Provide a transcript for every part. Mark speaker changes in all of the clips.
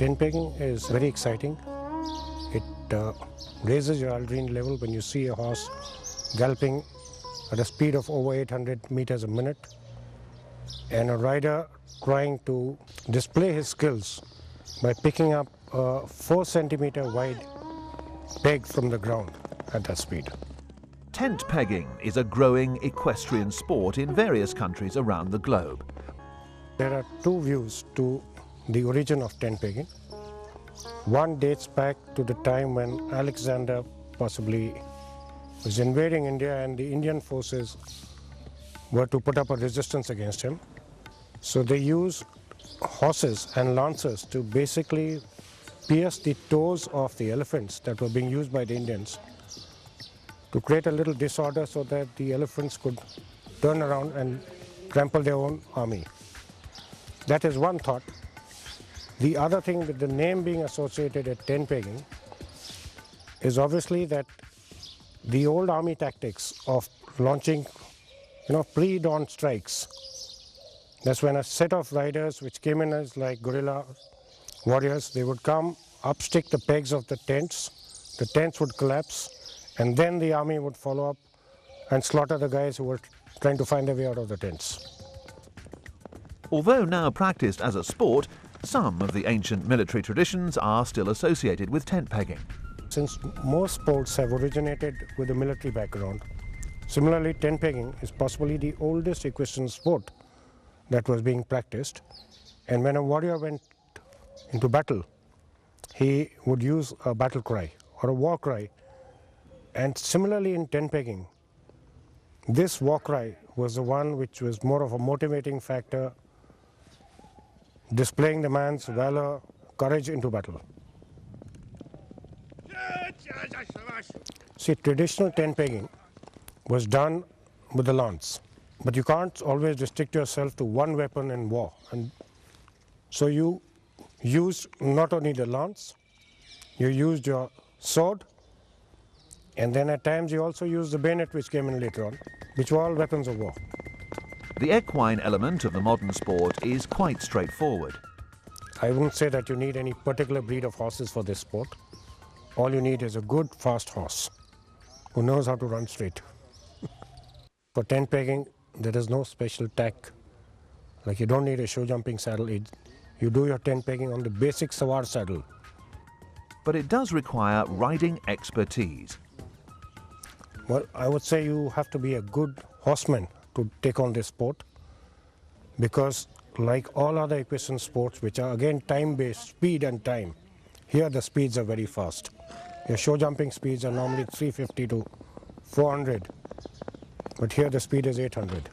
Speaker 1: Tentpegging is very exciting. It raises your adrenaline level when you see a horse galloping at a speed of over 800 meters a minute and a rider trying to display his skills by picking up a 4 centimeter wide peg from the ground at that speed.
Speaker 2: Tent pegging is a growing equestrian sport in various countries around the globe.
Speaker 1: There are two views to the origin of tent pegging. One dates back to the time when Alexander possibly was invading India and the Indian forces were to put up a resistance against him. So they used horses and lancers to basically pierce the toes of the elephants that were being used by the Indians to create a little disorder so that the elephants could turn around and trample their own army. That is one thought. The other thing with the name being associated with tent pegging is obviously that the old army tactics of launching, pre-dawn strikes. That's when a set of riders which came in as like guerrilla warriors, they would come, upstick the pegs of the tents would collapse, and then the army would follow up and slaughter the guys who were trying to find their way out of the tents.
Speaker 2: Although now practiced as a sport, some of the ancient military traditions are still associated with tent pegging.
Speaker 1: Since most sports have originated with a military background, similarly tent pegging is possibly the oldest equestrian sport that was being practiced. And when a warrior went into battle, he would use a battle cry or a war cry. And similarly in tent pegging, this war cry was the one which was more of a motivating factor, displaying the man's valor, courage into battle. See, traditional tent pegging was done with the lance, but you can't always restrict yourself to one weapon in war. And so you used not only the lance, you used your sword, and then at times you also used the bayonet which came in later on, which were all weapons of war.
Speaker 2: The equine element of the modern sport is quite straightforward.
Speaker 1: I wouldn't say that you need any particular breed of horses for this sport. All you need is a good, fast horse who knows how to run straight. For tent pegging, there is no special tack. Like you don't need a show jumping saddle. You do your tent pegging on the basic sawar saddle.
Speaker 2: But it does require riding expertise.
Speaker 1: Well, I would say you have to be a good horseman to take on this sport, because like all other equestrian sports, which are again time-based, speed and time, here the speeds are very fast. Your show jumping speeds are normally 350 to 400, but here the speed is 800.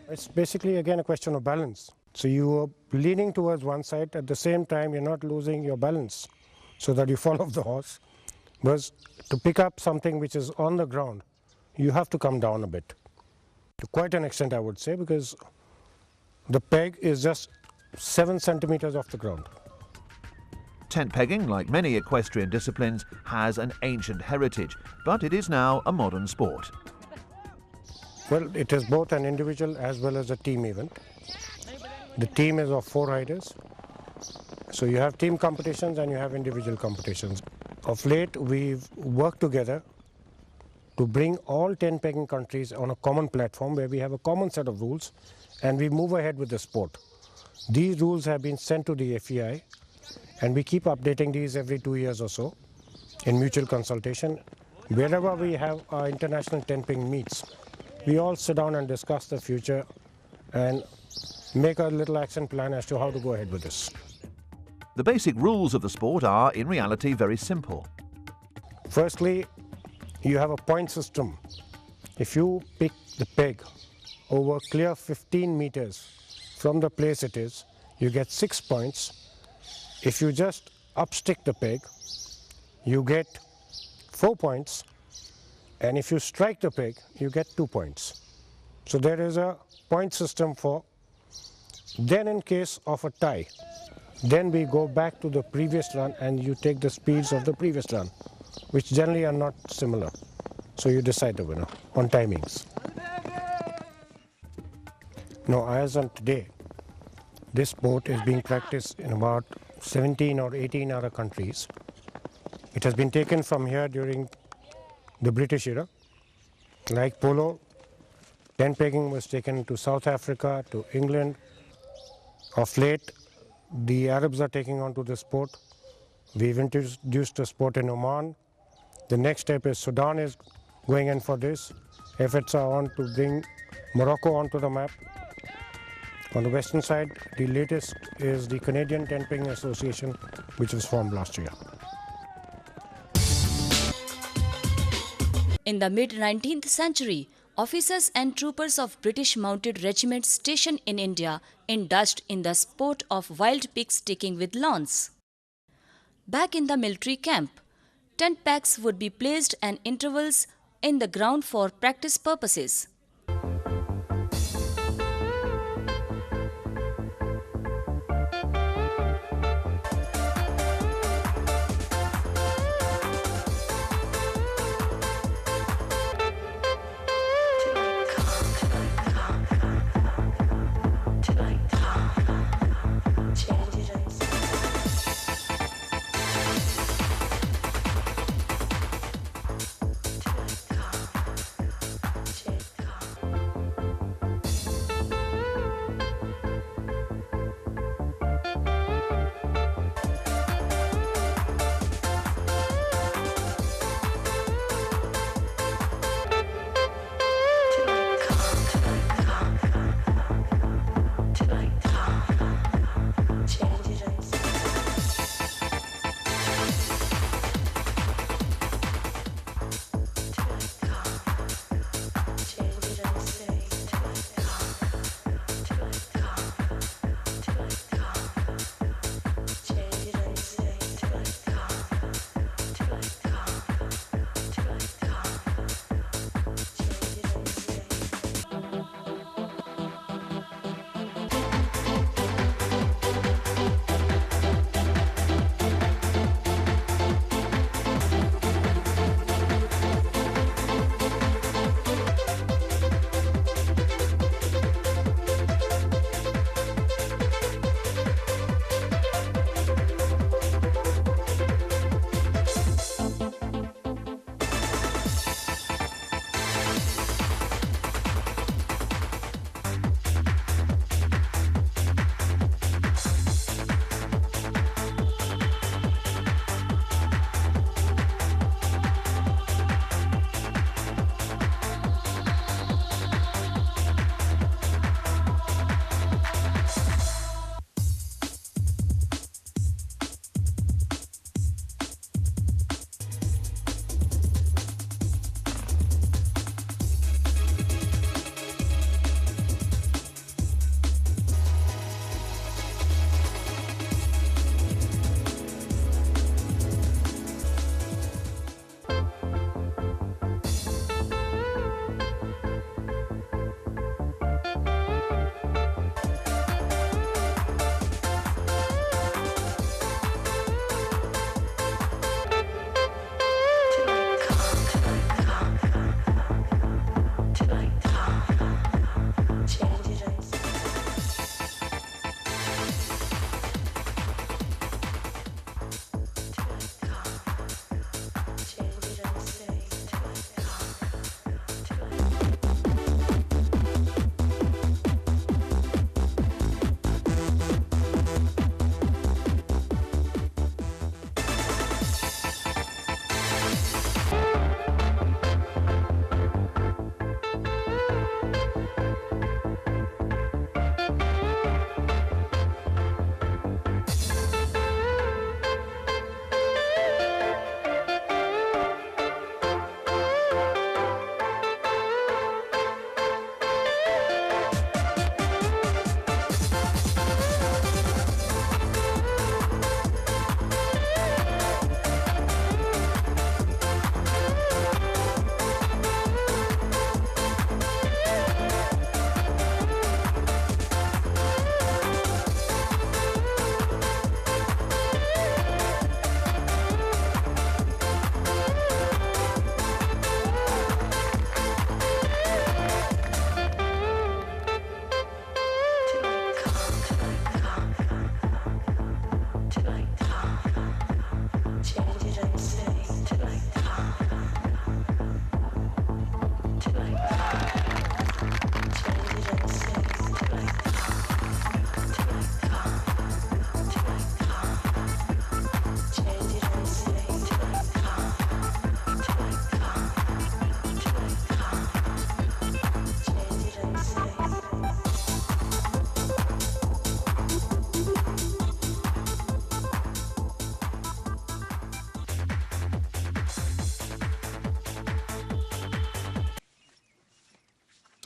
Speaker 1: It's basically again a question of balance. So you are leaning towards one side, at the same time you're not losing your balance so that you fall off the horse. But to pick up something which is on the ground, you have to come down a bit. To quite an extent, I would say, because the peg is just 7 centimeters off the ground.
Speaker 2: Tent pegging, like many equestrian disciplines, has an ancient heritage, but it is now a modern sport.
Speaker 1: Well, it is both an individual as well as a team event. The team is of 4 riders. So you have team competitions and you have individual competitions. Of late, we've worked together to bring all tent pegging countries on a common platform where we have a common set of rules and we move ahead with the sport. These rules have been sent to the FEI and we keep updating these every 2 years or so in mutual consultation. Wherever we have our international tent pegging meets, we all sit down and discuss the future and make a little action plan as to how to go ahead with this.
Speaker 2: The basic rules of the sport are, in reality, very simple.
Speaker 1: Firstly, you have a point system. If you pick the peg over clear 15 meters from the place it is, you get 6 points. If you just upstick the peg, you get 4 points. And if you strike the peg, you get 2 points. So there is a point system for. Then in case of a tie, then we go back to the previous run and you take the speeds of the previous run, which generally are not similar. So you decide the winner on timings. Now, as on today, this sport is being practiced in about 17 or 18 other countries. It has been taken from here during the British era. Like polo, tent pegging was taken to South Africa, to England. Of late, the Arabs are taking on to the sport. We've introduced the sport in Oman. The next step is Sudan is going in for this. Efforts are on to bring Morocco onto the map. On the western side, the latest is the Canadian Tentpegging Association, which was formed last year.
Speaker 3: In the mid-19th century, officers and troopers of British mounted regiments stationed in India indulged in the sport of wild pig sticking with lawns. Back in the military camp, tent pegs would be placed at intervals in the ground for practice purposes.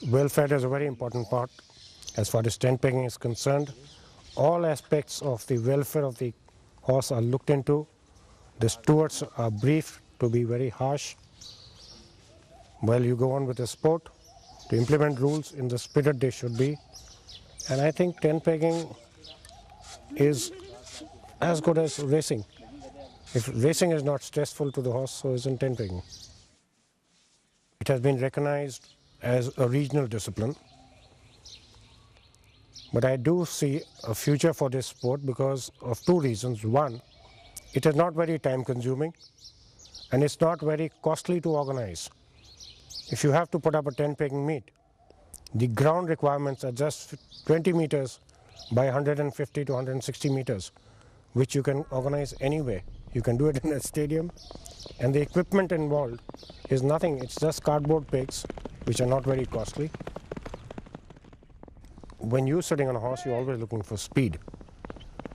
Speaker 1: welfare is a very important part as far as tent pegging is concerned. All aspects of the welfare of the horse are looked into. The stewards are briefed to be very harsh while you go on with the sport, to implement rules in the spirit they should be. And I think tent pegging is as good as racing. If racing is not stressful to the horse, so isn't tent pegging. It has been recognized as a regional discipline. But I do see a future for this sport because of two reasons. One, it is not very time consuming and it's not very costly to organize. If you have to put up a tent pegging meet, the ground requirements are just 20 meters by 150 to 160 meters, which you can organize anywhere. You can do it in a stadium, and the equipment involved is nothing. It's just cardboard pegs, which are not very costly. When you're sitting on a horse, you're always looking for speed.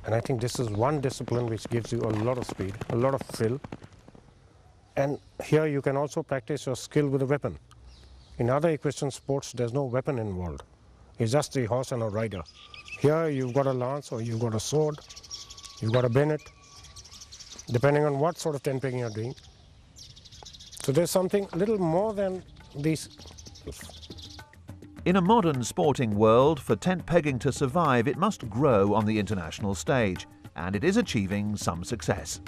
Speaker 1: And I think this is one discipline which gives you a lot of speed, a lot of thrill. And here you can also practice your skill with a weapon. In other equestrian sports, there's no weapon involved. It's just the horse and a rider. Here you've got a lance or you've got a sword, you've got a bayonet, depending on what sort of tent pegging you're doing. So there's something a little more than these.
Speaker 2: In a modern sporting world, for tent pegging to survive, it must grow on the international stage, and it is achieving some success.